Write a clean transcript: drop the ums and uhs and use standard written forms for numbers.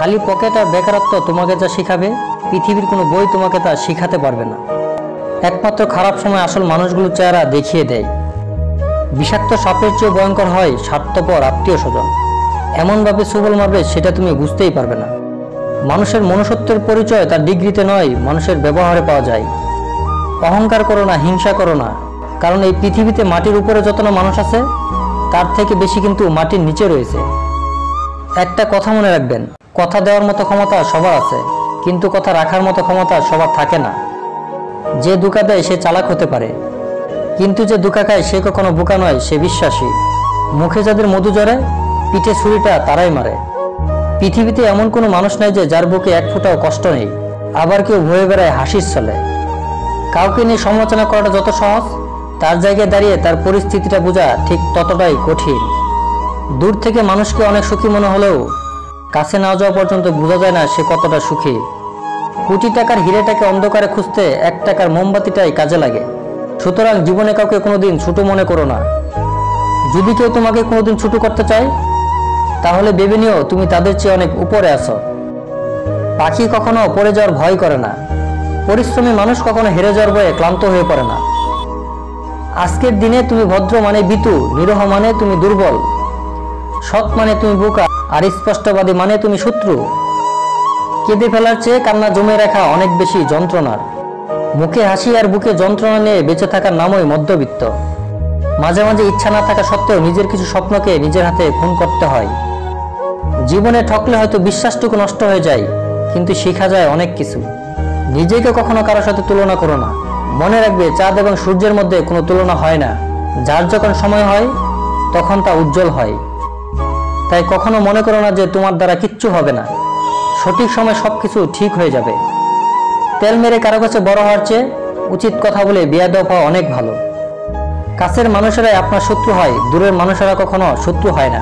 খালি পকেট আর বেকারত্ব তোমাকে যা শিখাবে, পৃথিবীর কোনো বই তোমাকে তা শিখাতে পারবে না। একমাত্র খারাপ সময় আসল মানুষগুলোর চেহারা দেখিয়ে দেয়। বিষাক্ত সাপের চেয়ে ভয়ঙ্কর হয় স্বার্থপর আত্মীয় স্বজন। এমনভাবে সুবল মারবে সেটা তুমি বুঝতেই পারবে না। মানুষের মনুষ্যত্বের পরিচয় তার ডিগ্রিতে নয়, মানুষের ব্যবহারে পাওয়া যায়। অহংকার করো না, হিংসা করো না, কারণ এই পৃথিবীতে মাটির উপরে যত না মানুষ আছে, তার থেকে বেশি কিন্তু মাটির নিচে রয়েছে। একটা কথা মনে রাখবেন, কথা দেওয়ার মতো ক্ষমতা সবার আছে, কিন্তু কথা রাখার মতো ক্ষমতা সবার থাকে না। যে ধোঁকা দেয় সে চালাক হতে পারে, কিন্তু যে ধোঁকা খায় সে কখনো বোকা নয়, সে বিশ্বাসী। মুখে যাদের মধু জড়ে, পিঠে ছুরিটা তারাই মারে। পৃথিবীতে এমন কোনো মানুষ নাই যে যার বুকে এক ফোঁটাও কষ্ট নেই, আবার কেউ ভয়ে বেড়ায় হাসির ছলে। কাউকে নিয়ে সমালোচনা করাটা যত সহজ, তার জায়গায় দাঁড়িয়ে তার পরিস্থিতিটা বোঝা ঠিক ততটাই কঠিন। দূর থেকে মানুষকে অনেক সুখী মনে হলেও কাছে না যাওয়া পর্যন্ত বোঝা যায় না সে কতটা সুখী। কোটি টাকার হীরেটাকে অন্ধকারে খুঁজতে 1 টাকার মোমবাতিটাই কাজে লাগে। সুতরাং জীবনে কাউকে কোনোদিন ছোট মনে করো না। যদি কেউ তোমাকে কোনোদিন ছোট করতে চায়, তাহলে ভেবে নিও তুমি তাদের চেয়ে অনেক উপরে আছো। পাখি কখনো পড়ে যাওয়ার ভয় করে না, পরিশ্রমী মানুষ কখনো হেরে যাওয়ার ভয়ে ক্লান্ত হয়ে পড়ে না। আজকের দিনে তুমি ভদ্র মানে ভীতু, নিরহ মানে তুমি দুর্বল, সৎ মানে তুমি বোকা, আর স্পষ্টবাদী মানে তুমি শত্রু। কেঁদে ফেলার চেয়ে কান্না জমে রাখা অনেক বেশি যন্ত্রণার। মুখে হাসি আর বুকে যন্ত্রণা নিয়ে বেঁচে থাকার নামই মধ্যবিত্ত। মাঝে মাঝে ইচ্ছা না থাকা সত্ত্বেও নিজের কিছু স্বপ্নকে নিজের হাতে খুন করতে হয়। জীবনে ঠকলে হয়তো বিশ্বাসটুকু নষ্ট হয়ে যায়, কিন্তু শেখা যায় অনেক কিছু। নিজেকে কখনো কারোর সাথে তুলনা করো না। মনে রাখবে, চাঁদ এবং সূর্যের মধ্যে কোনো তুলনা হয় না। যার যখন সময় হয় তখন তা উজ্জ্বল হয়। তাই কখনো মনে করো না যে তোমার দ্বারা কিচ্ছু হবে না। সঠিক সময় সবকিছু ঠিক হয়ে যাবে। তেল মেরে কারো কাছে বড় হওয়ার চেয়ে উচিত কথা বলে বেয়াদব হওয়া অনেক ভালো। কাছের মানুষেরাই আপনার শত্রু হয়, দূরের মানুষেরা কখনো শত্রু হয় না।